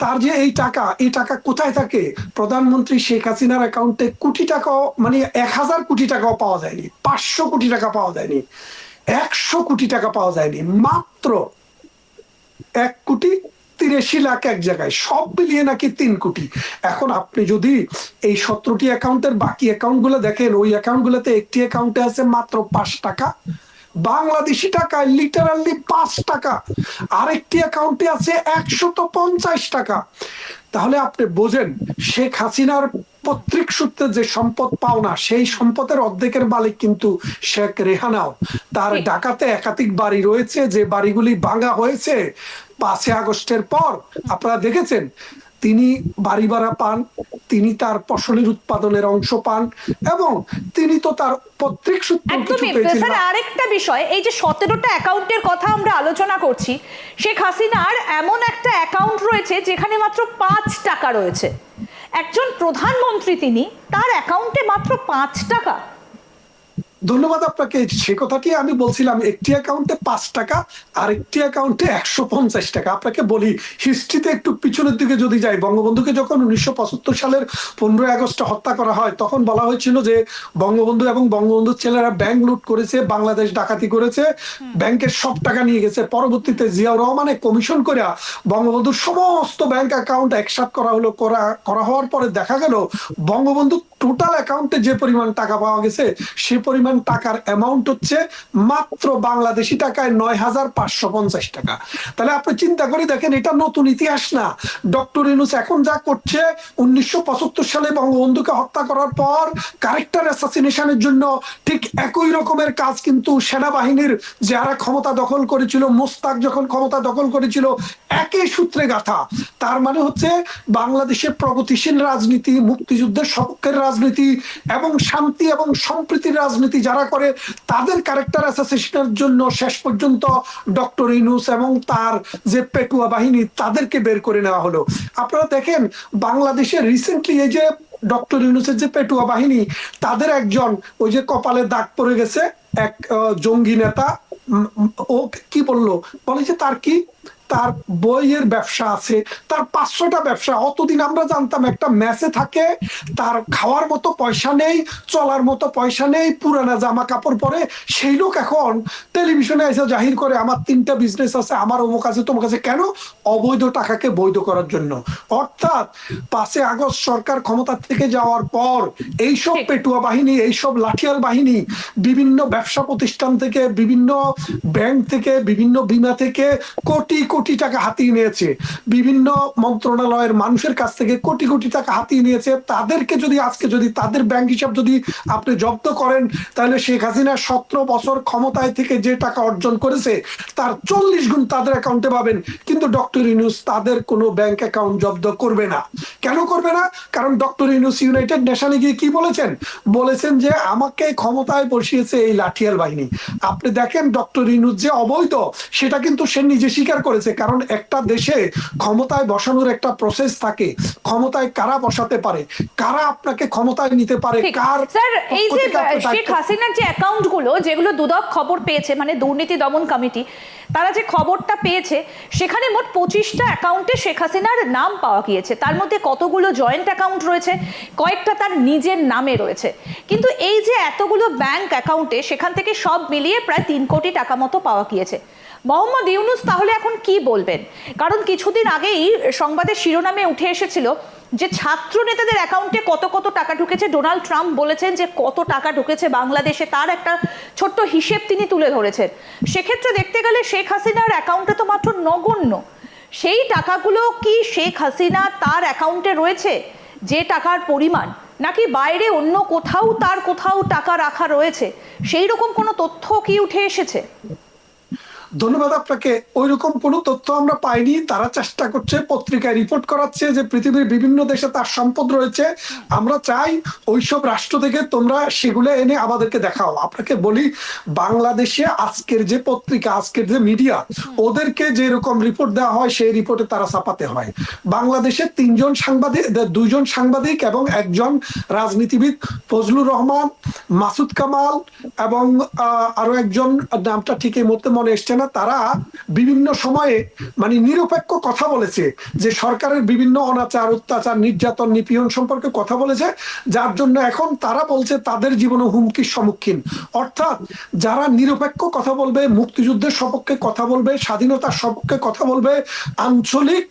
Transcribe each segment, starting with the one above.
তার যে এই টাকা কোথায় থাকে? প্রধানমন্ত্রী শেখ হাসিনার অ্যাকাউন্টে কোটি টাকাও, মানে 1000 কোটি টাকাও পাওয়া যায়নি, 500 কোটি টাকা পাওয়া যায়নি, 100 কোটি টাকা পাওয়া যায়নি, মাত্র 1,83,00,000 এক জায়গায়, সব মিলিয়ে নাকি 3 কোটি। এখন আপনি যদি এই 17টি অ্যাকাউন্টের বাকি অ্যাকাউন্ট গুলো দেখেন, ওই অ্যাকাউন্ট গুলোতে একটি অ্যাকাউন্টে আছে মাত্র 5 টাকা বাংলাদেশি টাকায়, লিটারালি 5 টাকা। আরেকটি অ্যাকাউন্টে আছে 150 টাকা। তাহলে আপনি বোঝেন, শেখ হাসিনার পৈতৃক সূত্রে যে সম্পদ পাওনা, সেই সম্পদের অর্ধেকের মালিক কিন্তু শেখ রেহানাও। তার ঢাকাতে একাধিক বাড়ি রয়েছে, যে বাড়িগুলি ভাঙা হয়েছে 5 আগস্টের পর। আপনারা দেখেছেন, তিনি বাড়ি ভাড়া পান, তিনি তার ফসলের উৎপাদনের অংশ পান, এবং তিনি তো তার পৈতৃক সূত্রে কিছু পেয়েছেন। আরেকটা বিষয়, এই যে 17টা অ্যাকাউন্টের কথা আমরা আলোচনা করছি, শেখ হাসিনার এমন একটা অ্যাকাউন্ট রয়েছে যেখানে মাত্র 5 টাকা রয়েছে। একজন প্রধানমন্ত্রী, তিনি, তার অ্যাকাউন্টে মাত্র 5 টাকা। ধন্যবাদ আপনাকে। সে কথাটি আমি বলছিলাম, একটি অ্যাকাউন্টে 5 টাকা, আরেকটি অ্যাকাউন্টে 150 টাকা। আপনাকে বলি, হিস্ট্রিতে একটু পিছনের দিকে যদি যাই, বঙ্গবন্ধুকে যখন 1975 সালের 15 আগস্টে হত্যা করা হয়, তখন বলা হয়েছিল যে বঙ্গবন্ধু এবং বঙ্গবন্ধুর ছেলেরা ব্যাংক লুট করেছে, বাংলাদেশ ডাকাতি করেছে, ব্যাংকের সব টাকা নিয়ে গেছে। পরবর্তীতে জিয়াউর রহমানে কমিশন করে বঙ্গবন্ধুর সমস্ত ব্যাংক অ্যাকাউন্ট একসাথে করা হলো। করা হওয়ার পরে দেখা গেল বঙ্গবন্ধুর টোটাল অ্যাকাউন্টে যে পরিমাণ টাকা পাওয়া গেছে, সে পরিমাণ টাকার অ্যামাউন্ট হচ্ছে মাত্র বাংলাদেশি টাকায় 9,550 টাকা। তাহলে আপনি চিন্তা করে দেখেন, এটা নতুন ইতিহাস না। ডক্টর ইউনূস এখন যা করছে, 1975 সালে বঙ্গবন্ধুকে হত্যা করার পর ক্যারেক্টার অ্যাসাসিনেশনের জন্য ঠিক একই রকমের কাজ কিন্তু সেনাবাহিনীর যারা ক্ষমতা দখল করেছিল, মোস্তাক যখন ক্ষমতা দখল করেছিল, একই সূত্রে গাথা। তার মানে হচ্ছে বাংলাদেশের প্রগতিশীল রাজনীতি, মুক্তিযুদ্ধের সপক্ষের রাজনীতি এবং শান্তি এবং সম্প্রীতির রাজনীতি যারা করে, তাদের ক্যারেক্টার অ্যাসাসিনেশনের জন্য শেষ পর্যন্ত ডক্টর ইউনূস এবং তার যে পেটুয়া বাহিনী, তাদেরকে বের করে নেওয়া হলো। আপনারা দেখেন, বাংলাদেশে রিসেন্টলি এই যে ডক্টর ইউনূসের যে পেটুয়া বাহিনী, তাদের একজন, ওই যে কপালে দাগ পড়ে গেছে, এক জঙ্গি নেতা, ও কি বললো, বলে যে তার বইয়ের ব্যবসা আছে, তার 500টা ব্যবসা। অতদিন আমরা জানতাম একটা মেসে থাকে, তার খাওয়ার মতো পয়সা নেই, চলার মতো পয়সা নেই, পুরানা জামা কাপড় পরে। সেই লোক এখন টেলিভিশনে এসে জাহির করে, আমার 3টা বিজনেস আছে, আমার অমুক আছে, তোমার কাছে। কেন? অবৈধ টাকাকে বৈধ করার জন্য। অর্থাৎ 5 আগস্ট সরকার ক্ষমতা থেকে যাওয়ার পর এইসব পেটুয়া বাহিনী, এইসব লাঠিয়াল বাহিনী বিভিন্ন ব্যবসা প্রতিষ্ঠান থেকে, বিভিন্ন ব্যাংক থেকে, বিভিন্ন বীমা থেকে কোটি কোটি টাকা হাতিয়ে নিয়েছে, বিভিন্ন মন্ত্রণালয়ের মানুষের কাছ থেকে কোটি কোটি টাকা হাতিয়ে নিয়েছে। তাদেরকে যদি আজকে যদি তাদের ব্যাংক হিসাব যদি আপনি জব্দ করেন, তাহলে শেখ হাসিনা 17 বছর ক্ষমতায় থেকে যে টাকা অর্জন করেছে, তার 40 গুণ তাদের অ্যাকাউন্টে পাবেন। কিন্তু ডক্টর ইউনূস তাদের কোনো ব্যাংক অ্যাকাউন্ট জব্দ করবে না। কেন করবে না? কারণ ডক্টর ইউনূস ইউনাইটেড নেশনে গিয়ে কি বলেছেন যে আমাকে ক্ষমতায় বসিয়েছে এই লাঠিয়াল বাহিনী। আপনি দেখেন, ডক্টর ইউনূস যে অবৈধ, সেটা কিন্তু সে নিজে স্বীকার করেছে। কারণ একটা দেশে ক্ষমতায় বসানোর একটা প্রসেস থাকে, ক্ষমতায় কারা বসাতে পারে, কারা আপনাকে ক্ষমতায় নিতে পারে, কার। স্যার, এই যে শেখ হাসিনার যে অ্যাকাউন্টগুলো, যেগুলো দুদক খবর পেয়েছে, মানে দুর্নীতি দমন কমিটি, তারা যে খবরটা পেয়েছে, সেখানে মোট 25টা অ্যাকাউন্টে শেখ হাসিনার নাম পাওয়া গিয়েছে। তার মধ্যে কতগুলো জয়েন্ট অ্যাকাউন্ট রয়েছে, কয়েকটা তার নিজের নামে রয়েছে। কিন্তু এই যে এতগুলো ব্যাংক অ্যাকাউন্টে, সেখান থেকে সব মিলিয়ে প্রায় 3 কোটি টাকা মতো পাওয়া গিয়েছে। মোহাম্মদ ইউনূস তাহলে এখন কি বলবেন? কারণ কিছুদিন আগেই সংবাদের শিরোনামে উঠে এসেছিল যে ছাত্র নেতাদের অ্যাকাউন্টে কত কত টাকা ঢুকেছে। ডোনাল্ড ট্রাম্প বলেছেন যে কত টাকা ঢুকেছে বাংলাদেশে, তার একটা ছোট্ট হিসেব তিনি তুলে ধরেছেন। সেক্ষেত্রে দেখতে গেলে শেখ হাসিনার অ্যাকাউন্টে তো মাত্র নগণ্য। সেই টাকাগুলো কি শেখ হাসিনা তার অ্যাকাউন্টে রয়েছে, যে টাকার পরিমাণ, নাকি বাইরে অন্য কোথাও টাকা রাখা রয়েছে? সেই রকম কোনো তথ্য কি উঠে এসেছে? ধন্যবাদ আপনাকে। ওইরকম কোনো তথ্য আমরা পাইনি। তারা চেষ্টা করছে, পত্রিকায় রিপোর্ট করাচ্ছে যে পৃথিবীর বিভিন্ন দেশে তার সম্পদ রয়েছে। আমরা চাই ওইসব রাষ্ট্র থেকে তোমরা সেগুলো এনে আমাদেরকে দেখাও। আপনাকে বলি, বাংলাদেশে আজকের যে পত্রিকা, আজকের যে মিডিয়া, ওদেরকে যে রকম রিপোর্ট দেওয়া হয়, সেই রিপোর্টে তারা ছাপাতে হয়। বাংলাদেশে 2জন সাংবাদিক এবং একজন রাজনীতিবিদ, ফজলুর রহমান, মাসুদ কামাল এবং আরো একজন, নামটা ঠিক এই মুহূর্তে মনে এসছে না, হাসিনা তারা বিভিন্ন সময়ে মানে নিরপেক্ষ কথা বলেছে, যে সরকারের বিভিন্ন অনাচার, অত্যাচার, নির্যাতন, নিপীড়ন সম্পর্কে কথা বলেছে, যার জন্য এখন তারা বলছে তাদের জীবনে হুমকির সম্মুখীন। অর্থাৎ যারা নিরপেক্ষ কথা বলবে, মুক্তিযুদ্ধের সপক্ষে কথা বলবে, স্বাধীনতার সপক্ষে কথা বলবে, আঞ্চলিক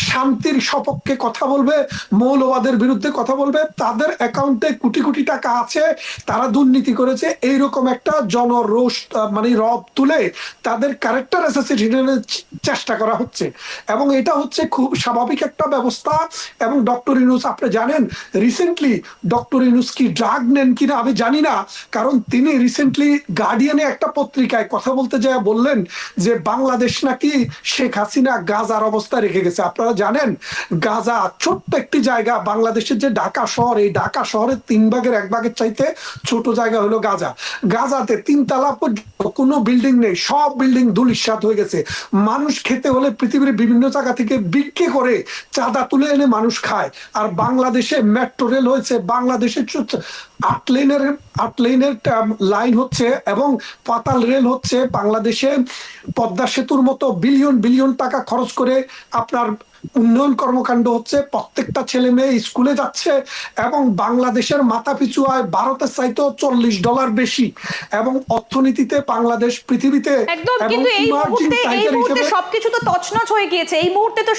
শান্তির সপক্ষে কথা বলবে, মৌলবাদের বিরুদ্ধে কথা বলবে, তাদের অ্যাকাউন্টে কোটি কোটি টাকা আছে, তারা দুর্নীতি করেছে, এইরকম একটা জনরোষ মানে রব তুলে তাদের ক্যারেক্টার অ্যাসাসিনেশনের চেষ্টা করা হচ্ছে। এবং এটা হচ্ছে খুব স্বাভাবিক একটা ব্যবস্থা। এবং ডক্টর ইউনূস, আপনি জানেন রিসেন্টলি ডক্টর ইউনূস কি ড্রাগ নেন কিনা আমি জানি না, কারণ তিনি রিসেন্টলি গার্ডিয়ানে একটা পত্রিকায় কথা বলতে যায় বললেন যে বাংলাদেশ নাকি শেখ হাসিনা গাজার অবস্থা রেখে গেছে। আপনারা জানেন গাজা ছোট্ট একটি জায়গা, বাংলাদেশের যে ঢাকা শহর, এই ঢাকা শহরের 3 ভাগের চাইতে ছোট জায়গা হলো গাজা। গাজাতে 3 তলা পর্যন্ত কোনো বিল্ডিং নেই, সব বিল্ডিং ধূলিসাৎ হয়ে গেছে। মানুষ খেতে হলে পৃথিবীর বিভিন্ন জায়গা থেকে বিক্রি করে চাঁদা তুলে এনে মানুষ খায়। আর বাংলাদেশে মেট্রো রেল হয়েছে, বাংলাদেশের 8 লেনের লাইন হচ্ছে এবং পাতাল রেল হচ্ছে। বাংলাদেশে পদ্মা সেতুর মতো বিলিয়ন বিলিয়ন টাকা খরচ করে আপনার উন্নয়ন কর্মকাণ্ড হচ্ছে, প্রত্যেকটা ছেলে মেয়ে স্কুলে যাচ্ছে, এবং বাংলাদেশের মাথা পিছু আয় ভারতের চাইতেও $40 বেশি, এবং অর্থনীতিতে বাংলাদেশ পৃথিবীতে একদম। এবং কিন্তু এই ইমার্জিং মুহূর্তে টাইগার হিসেবে সবকিছু তো তছনছ হয়ে গিয়েছে। এই মুহূর্তে তো